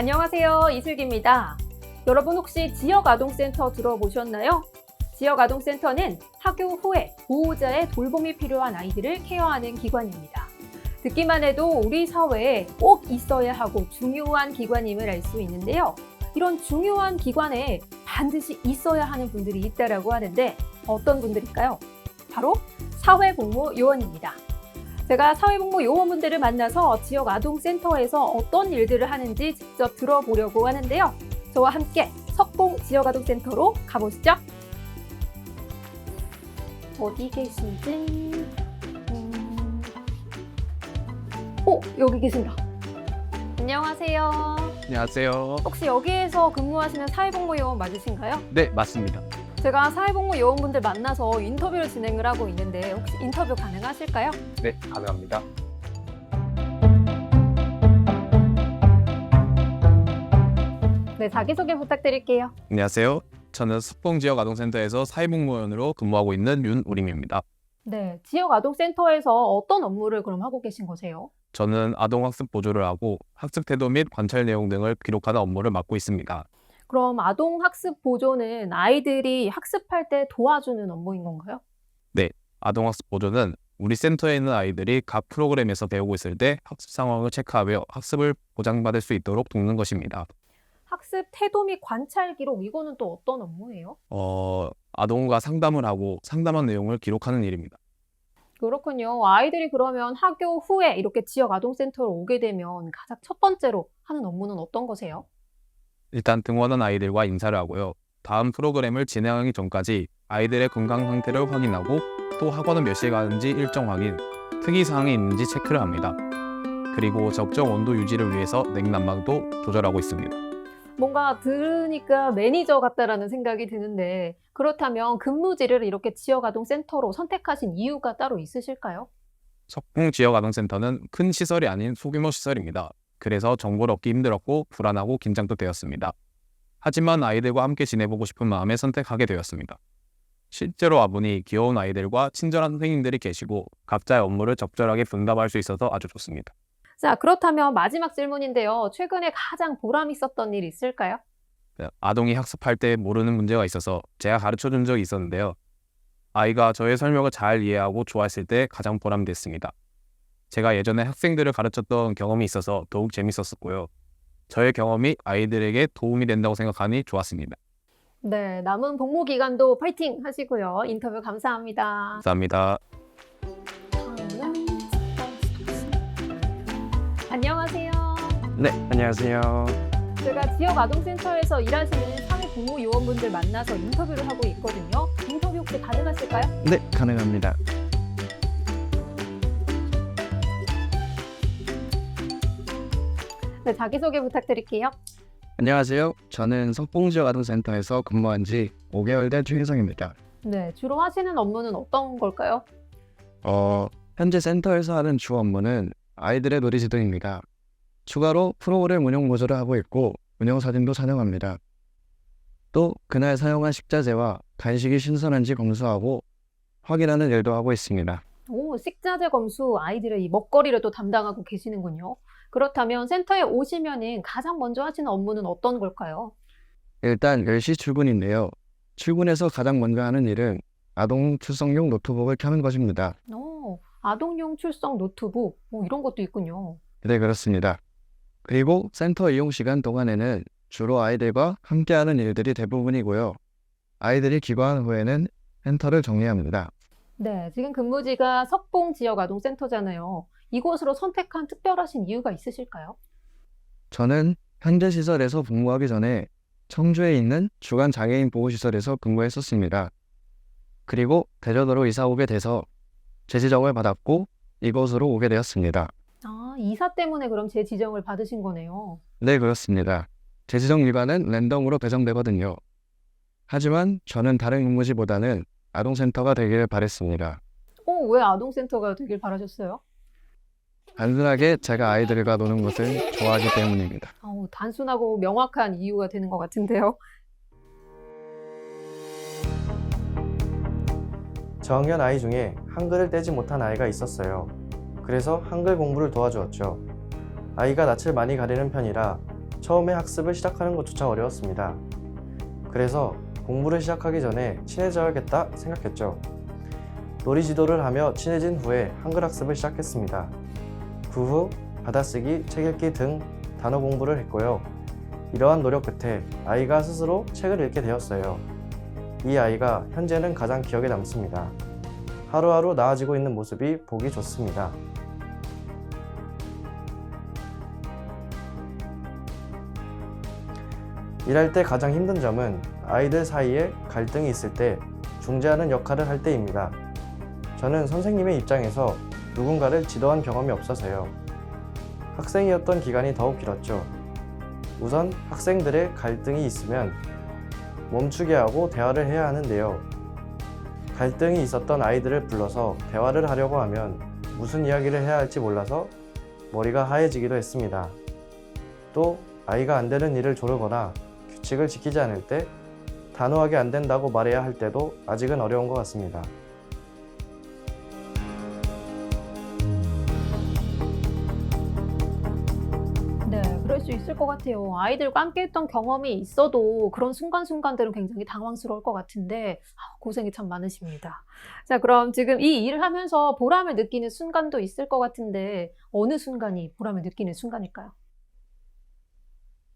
안녕하세요. 이슬기입니다. 여러분 혹시 지역아동센터 들어보셨나요? 지역아동센터는 학교 후에 보호자의 돌봄이 필요한 아이들을 케어하는 기관입니다. 듣기만 해도 우리 사회에 꼭 있어야 하고 중요한 기관임을 알 수 있는데요. 이런 중요한 기관에 반드시 있어야 하는 분들이 있다고 하는데 어떤 분들일까요? 바로 사회복무 요원입니다. 제가 사회복무 요원분들을 만나서 지역 아동센터에서 어떤 일들을 하는지 직접 들어보려고 하는데요. 저와 함께 석봉 지역아동센터로 가보시죠. 어디 계신지... 여기 계신다. 안녕하세요. 안녕하세요. 혹시 여기에서 근무하시는 사회복무 요원 맞으신가요? 네, 맞습니다. 제가 사회복무 요원분들 만나서 인터뷰를 진행을 하고 있는데 혹시 인터뷰 가능하실까요? 네, 가능합니다. 네, 자기소개 부탁드릴게요. 안녕하세요. 저는 석봉 지역 아동센터에서 사회복무원으로 근무하고 있는 윤우림입니다. 네, 지역아동센터에서 어떤 업무를 그럼 하고 계신 거세요? 저는 아동학습 보조를 하고 학습 태도 및 관찰 내용 등을 기록하는 업무를 맡고 있습니다. 그럼 아동학습 보조는 아이들이 학습할 때 도와주는 업무인 건가요? 네, 아동학습 보조는 우리 센터에 있는 아이들이 각 프로그램에서 배우고 있을 때 학습 상황을 체크하며 학습을 보장받을 수 있도록 돕는 것입니다. 학습 태도 및 관찰 기록, 이거는 또 어떤 업무예요? 아동과 상담을 하고 상담한 내용을 기록하는 일입니다. 그렇군요. 아이들이 그러면 학교 후에 이렇게 지역아동센터로 오게 되면 가장 첫 번째로 하는 업무는 어떤 거세요? 일단 등원한 아이들과 인사를 하고요. 다음 프로그램을 진행하기 전까지 아이들의 건강 상태를 확인하고 또 학원은 몇 시에 가는지 일정 확인, 특이사항이 있는지 체크를 합니다. 그리고 적정 온도 유지를 위해서 냉난방도 조절하고 있습니다. 뭔가 들으니까 매니저 같다라는 생각이 드는데 그렇다면 근무지를 이렇게 지역아동센터로 선택하신 이유가 따로 있으실까요? 석봉 지역아동센터는 큰 시설이 아닌 소규모 시설입니다. 그래서 정보를 얻기 힘들었고 불안하고 긴장도 되었습니다. 하지만 아이들과 함께 지내보고 싶은 마음에 선택하게 되었습니다. 실제로 와보니 귀여운 아이들과 친절한 선생님들이 계시고 각자의 업무를 적절하게 분담할 수 있어서 아주 좋습니다. 자, 그렇다면 마지막 질문인데요. 최근에 가장 보람 있었던 일 있을까요? 아동이 학습할 때 모르는 문제가 있어서 제가 가르쳐준 적이 있었는데요. 아이가 저의 설명을 잘 이해하고 좋아했을 때 가장 보람됐습니다. 제가 예전에 학생들을 가르쳤던 경험이 있어서 더욱 재밌었고요. 저의 경험이 아이들에게 도움이 된다고 생각하니 좋았습니다. 네, 남은 복무 기간도 파이팅 하시고요. 인터뷰 감사합니다. 감사합니다. 안녕하세요. 네, 안녕하세요. 제가 지역아동센터에서 일하시는 사회복무 요원분들 만나서 인터뷰를 하고 있거든요. 인터뷰 혹시 가능하실까요? 네, 가능합니다. 네, 자기소개 부탁드릴게요. 안녕하세요. 저는 석봉지역아동센터에서 근무한 지 5개월 된 최희성입니다. 네, 주로 하시는 업무는 어떤 걸까요? 현재 센터에서 하는 주 업무는 아이들의 놀이 지도입니다. 추가로 프로그램 운영 보조를 하고 있고 운영 사진도 촬영합니다. 또 그날 사용한 식자재와 간식이 신선한지 검수하고 확인하는 일도 하고 있습니다. 오, 식자재 검수, 아이들의 이 먹거리를 또 담당하고 계시는군요. 그렇다면 센터에 오시면은 가장 먼저 하시는 업무는 어떤 걸까요? 일단 10시 출근인데요. 출근해서 가장 먼저 하는 일은 아동 출석용 노트북을 켜는 것입니다. 아동용 출석 노트북, 이런 것도 있군요. 네, 그렇습니다. 그리고 센터 이용 시간 동안에는 주로 아이들과 함께하는 일들이 대부분이고요. 아이들이 귀가한 후에는 센터를 정리합니다. 네, 지금 근무지가 석봉 지역아동센터잖아요. 이곳으로 선택한 특별하신 이유가 있으실까요? 저는 현재 시설에서 근무하기 전에 청주에 있는 주간 장애인 보호시설에서 근무했었습니다. 그리고 대전으로 이사 오게 돼서 재지정을 받았고 이곳으로 오게 되었습니다. 아, 이사 때문에 그럼 재지정을 받으신 거네요. 네, 그렇습니다. 재지정 일과는 랜덤으로 배정되거든요. 하지만 저는 다른 근무지보다는 아동센터가 되기를 바랬습니다. 왜 아동센터가 되길 바라셨어요? 단순하게 제가 아이들과 노는 것을 좋아하기 때문입니다. 단순하고 명확한 이유가 되는 것 같은데요. 저학년 아이 중에 한글을 떼지 못한 아이가 있었어요. 그래서 한글 공부를 도와주었죠. 아이가 낯을 많이 가리는 편이라 처음에 학습을 시작하는 것조차 어려웠습니다. 그래서 공부를 시작하기 전에 친해져야겠다 생각했죠. 놀이 지도를 하며 친해진 후에 한글 학습을 시작했습니다. 그 후 받아쓰기, 책 읽기 등 단어 공부를 했고요. 이러한 노력 끝에 아이가 스스로 책을 읽게 되었어요. 이 아이가 현재는 가장 기억에 남습니다. 하루하루 나아지고 있는 모습이 보기 좋습니다. 일할 때 가장 힘든 점은 아이들 사이에 갈등이 있을 때 중재하는 역할을 할 때입니다. 저는 선생님의 입장에서 누군가를 지도한 경험이 없어서요. 학생이었던 기간이 더욱 길었죠. 우선 학생들의 갈등이 있으면 멈추게 하고 대화를 해야 하는데요. 갈등이 있었던 아이들을 불러서 대화를 하려고 하면 무슨 이야기를 해야 할지 몰라서 머리가 하얘지기도 했습니다. 또 아이가 안 되는 일을 조르거나 규칙을 지키지 않을 때 단호하게 안 된다고 말해야 할 때도 아직은 어려운 것 같습니다. 네, 그럴 수 있을 것 같아요. 아이들과 함께 했던 경험이 있어도 그런 순간순간들은 굉장히 당황스러울 것 같은데 고생이 참 많으십니다. 자, 그럼 지금 이 일을 하면서 보람을 느끼는 순간도 있을 것 같은데 어느 순간이 보람을 느끼는 순간일까요?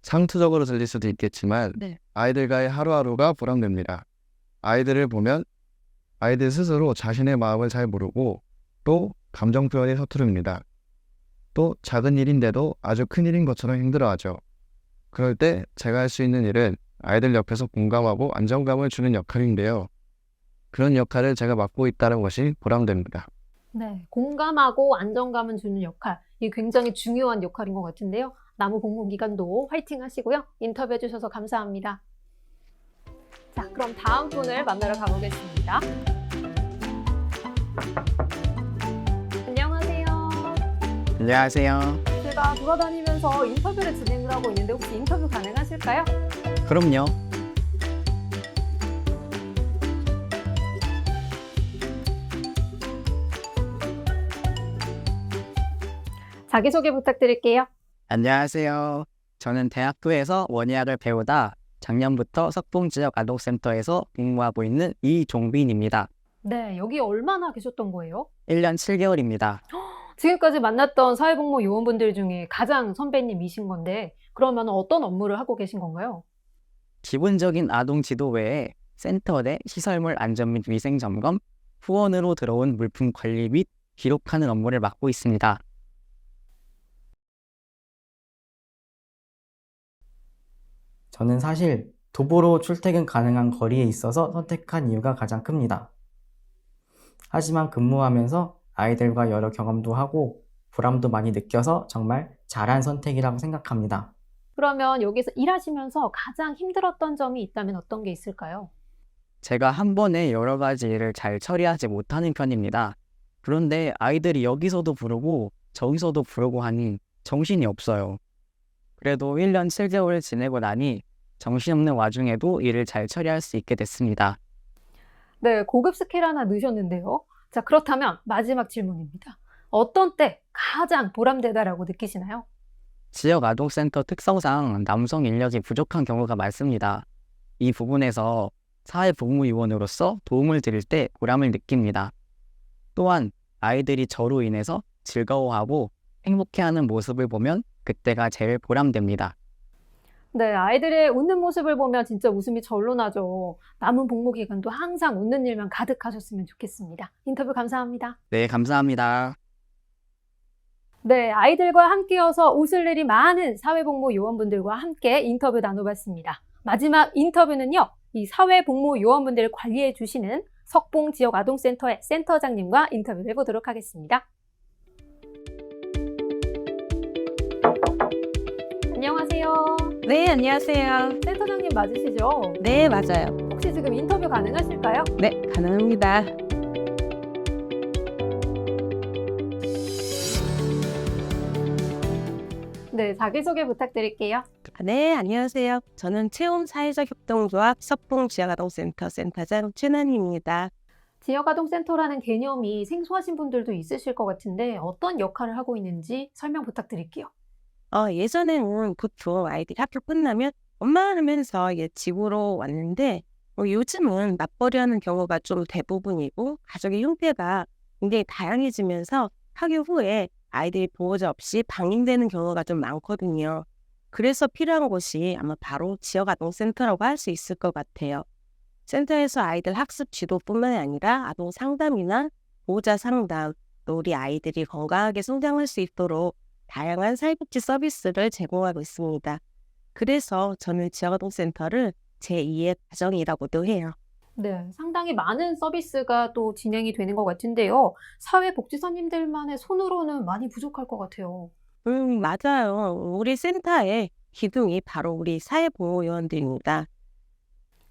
상투적으로 들릴 수도 있겠지만 네. 아이들과의 하루하루가 보람됩니다. 아이들을 보면 아이들 스스로 자신의 마음을 잘 모르고 또 감정 표현이 서투릅니다. 또 작은 일인데도 아주 큰 일인 것처럼 힘들어하죠. 그럴 때 제가 할 수 있는 일은 아이들 옆에서 공감하고 안정감을 주는 역할인데요. 그런 역할을 제가 맡고 있다는 것이 보람됩니다. 네, 공감하고 안정감을 주는 역할, 이게 굉장히 중요한 역할인 것 같은데요. 남은 공무 기간도 화이팅 하시고요. 인터뷰해 주셔서 감사합니다. 자, 그럼 다음 분을 만나러 가보겠습니다. 안녕하세요. 안녕하세요. 제가 돌아다니면서 인터뷰를 진행을 하고 있는데 혹시 인터뷰 가능하실까요? 그럼요. 자기소개 부탁드릴게요. 안녕하세요. 저는 대학교에서 원예학을 배우다 작년부터 석봉지역아동센터에서 근무하고 있는 이종빈입니다. 네, 여기 얼마나 계셨던 거예요? 1년 7개월입니다. 지금까지 만났던 사회복무 요원분들 중에 가장 선배님이신 건데 그러면 어떤 업무를 하고 계신 건가요? 기본적인 아동 지도 외에 센터 내 시설물 안전 및 위생 점검, 후원으로 들어온 물품 관리 및 기록하는 업무를 맡고 있습니다. 저는 사실 도보로 출퇴근 가능한 거리에 있어서 선택한 이유가 가장 큽니다. 하지만 근무하면서 아이들과 여러 경험도 하고 보람도 많이 느껴서 정말 잘한 선택이라고 생각합니다. 그러면 여기서 일하시면서 가장 힘들었던 점이 있다면 어떤 게 있을까요? 제가 한 번에 여러 가지 일을 잘 처리하지 못하는 편입니다. 그런데 아이들이 여기서도 부르고 저기서도 부르고 하니 정신이 없어요. 그래도 1년 7개월을 지내고 나니 정신없는 와중에도 일을 잘 처리할 수 있게 됐습니다. 네, 고급 스킬 하나 넣으셨는데요. 자, 그렇다면 마지막 질문입니다. 어떤 때 가장 보람되다라고 느끼시나요? 지역 아동센터 특성상 남성 인력이 부족한 경우가 많습니다. 이 부분에서 사회복무요원으로서 도움을 드릴 때 보람을 느낍니다. 또한 아이들이 저로 인해서 즐거워하고 행복해하는 모습을 보면 그때가 제일 보람됩니다. 네, 아이들의 웃는 모습을 보면 진짜 웃음이 절로 나죠. 남은 복무 기간도 항상 웃는 일만 가득하셨으면 좋겠습니다. 인터뷰 감사합니다. 네, 감사합니다. 네, 아이들과 함께여서 웃을 일이 많은 사회복무 요원분들과 함께 인터뷰 나눠봤습니다. 마지막 인터뷰는요, 이 사회복무 요원분들을 관리해 주시는 석봉지역아동센터의 센터장님과 인터뷰를 해보도록 하겠습니다. 안녕하세요. 네, 안녕하세요. 센터장님 맞으시죠? 네, 맞아요. 혹시 지금 인터뷰 가능하실까요? 네, 가능합니다. 네, 자기소개 부탁드릴게요. 네, 안녕하세요. 저는 체험사회적협동조합 석봉지역아동센터 센터장 최난희입니다. 지역아동센터라는 개념이 생소하신 분들도 있으실 것 같은데 어떤 역할을 하고 있는지 설명 부탁드릴게요. 예전에는 보통 아이들이 학교 끝나면 엄마 하면서 집으로 왔는데 요즘은 맞벌이 하는 경우가 좀 대부분이고 가족의 형태가 굉장히 다양해지면서 학교 후에 아이들이 보호자 없이 방임되는 경우가 좀 많거든요. 그래서 필요한 곳이 아마 바로 지역아동센터라고 할 수 있을 것 같아요. 센터에서 아이들 학습 지도뿐만 아니라 아동 상담이나 보호자 상담, 또 우리 아이들이 건강하게 성장할 수 있도록 다양한 사회복지 서비스를 제공하고 있습니다. 그래서 저는 지역아동센터를 제2의 가정이라고도 해요. 네, 상당히 많은 서비스가 또 진행이 되는 것 같은데요. 사회복지사님들만의 손으로는 많이 부족할 것 같아요. 맞아요. 우리 센터의 기둥이 바로 우리 사회복무요원들입니다.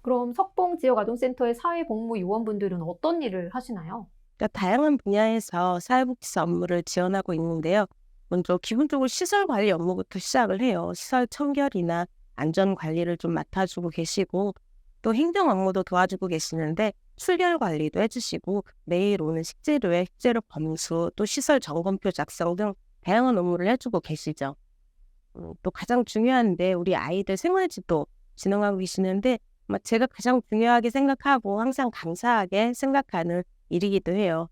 그럼 석봉 지역아동센터의 사회복무요원분들은 어떤 일을 하시나요? 그러니까 다양한 분야에서 사회복지사 업무를 지원하고 있는데요. 먼저 기본적으로 시설 관리 업무부터 시작을 해요. 시설 청결이나 안전 관리를 좀 맡아주고 계시고 또 행정 업무도 도와주고 계시는데 출결 관리도 해주시고 매일 오는 식재료의 식재료 검수 또 시설 점검표 작성 등 다양한 업무를 해주고 계시죠. 또 가장 중요한데 우리 아이들 생활지도 진행하고 계시는데 제가 가장 중요하게 생각하고 항상 감사하게 생각하는 일이기도 해요.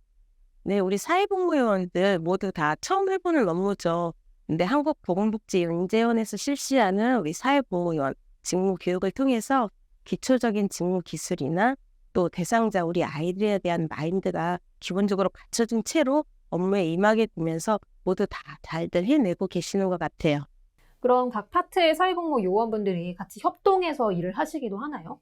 네, 우리 사회복무요원들 모두 다 처음 해보는 업무죠. 근데 한국보건복지영재원에서 실시하는 우리 사회복무요원 직무 교육을 통해서 기초적인 직무 기술이나 또 대상자 우리 아이들에 대한 마인드가 기본적으로 갖춰진 채로 업무에 임하게 되면서 모두 다 잘들 해내고 계시는 것 같아요. 그럼 각 파트의 사회복무요원분들이 같이 협동해서 일을 하시기도 하나요?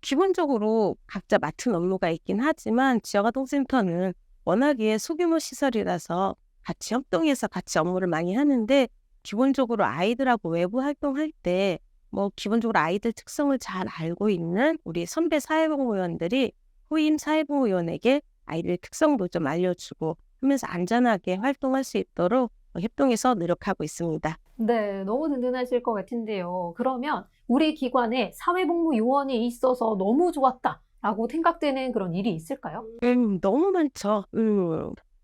기본적으로 각자 맡은 업무가 있긴 하지만 지역아동센터는 워낙에 소규모 시설이라서 같이 협동해서 같이 업무를 많이 하는데 기본적으로 아이들하고 외부 활동할 때 기본적으로 아이들 특성을 잘 알고 있는 우리 선배 사회복무요원들이 후임 사회복무요원에게 아이들 특성도 좀 알려주고 하면서 안전하게 활동할 수 있도록 협동해서 노력하고 있습니다. 네, 너무 든든하실 것 같은데요. 그러면 우리 기관에 사회복무요원이 있어서 너무 좋았다라고 생각되는 그런 일이 있을까요? 너무 많죠.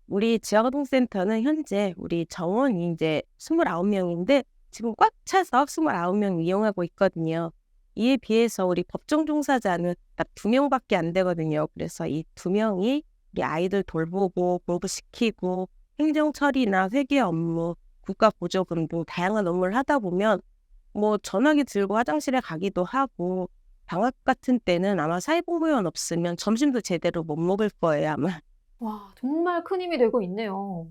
우리 지역아동센터는 현재 우리 정원이 이제 29명인데 지금 꽉 차서 29명 이용하고 있거든요. 이에 비해서 우리 법정 종사자는 딱 2명밖에 안 되거든요. 그래서 이 2명이 우리 아이들 돌보고 공부시키고 행정 처리나 회계 업무, 국가 보조금 등 다양한 업무를 하다 보면 전화기 들고 화장실에 가기도 하고 방학 같은 때는 아마 사회복무요원 없으면 점심도 제대로 못 먹을 거예요, 아마. 와, 정말 큰 힘이 되고 있네요.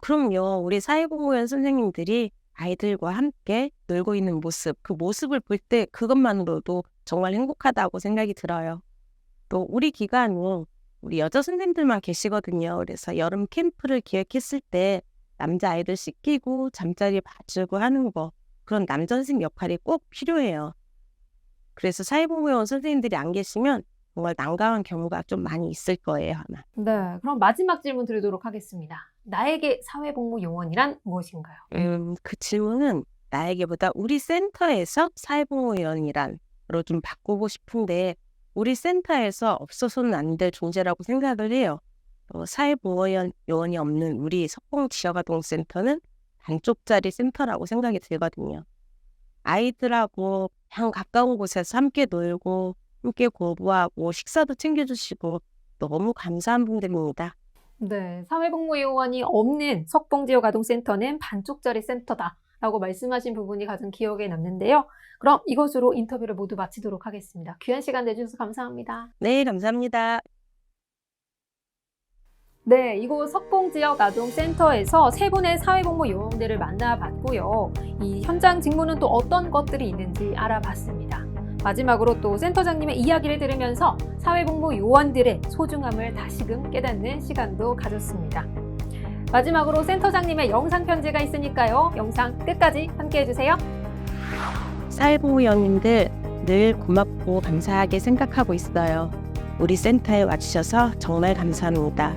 그럼요. 우리 사회복무요원 선생님들이 아이들과 함께 놀고 있는 모습, 그 모습을 볼 때 그것만으로도 정말 행복하다고 생각이 들어요. 또 우리 기관은 우리 여자 선생님들만 계시거든요. 그래서 여름 캠프를 기획했을 때 남자아이들 씻기고 잠자리 봐주고 하는 거, 그런 남전생 역할이 꼭 필요해요. 그래서 사회복무요원 선생님들이 안 계시면 정말 난감한 경우가 좀 많이 있을 거예요, 아마. 네, 그럼 마지막 질문 드리도록 하겠습니다. 나에게 사회복무요원이란 무엇인가요? 그 질문은 나에게보다 우리 센터에서 사회복무요원이란으로 좀 바꾸고 싶은데 우리 센터에서 없어서는 안 될 존재라고 생각을 해요. 사회복무요원이 없는 우리 석봉 지역아동센터는 반쪽짜리 센터라고 생각이 들거든요. 아이들하고 그냥 가까운 곳에서 함께 놀고 함께 공부하고 식사도 챙겨주시고 너무 감사한 분들입니다. 네, 사회복무요원이 없는 석봉지역아동센터는 반쪽짜리 센터다라고 말씀하신 부분이 가장 기억에 남는데요. 그럼 이것으로 인터뷰를 모두 마치도록 하겠습니다. 귀한 시간 내주셔서 감사합니다. 네, 감사합니다. 네, 이곳 석봉지역아동센터에서 세 분의 사회복무요원들을 만나봤고요. 이 현장 직무는 또 어떤 것들이 있는지 알아봤습니다. 마지막으로 또 센터장님의 이야기를 들으면서 사회복무요원들의 소중함을 다시금 깨닫는 시간도 가졌습니다. 마지막으로 센터장님의 영상 편지가 있으니까요. 영상 끝까지 함께 해주세요. 사회복무요원님들 늘 고맙고 감사하게 생각하고 있어요. 우리 센터에 와주셔서 정말 감사합니다.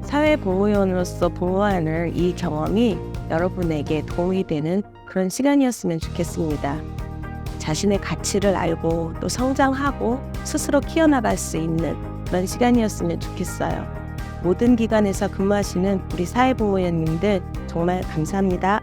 사회복무요원으로서 복무하는 이 경험이 여러분에게 도움이 되는 그런 시간이었으면 좋겠습니다. 자신의 가치를 알고 또 성장하고 스스로 키워나갈 수 있는 그런 시간이었으면 좋겠어요. 모든 기관에서 근무하시는 우리 사회복무요원님들 정말 감사합니다.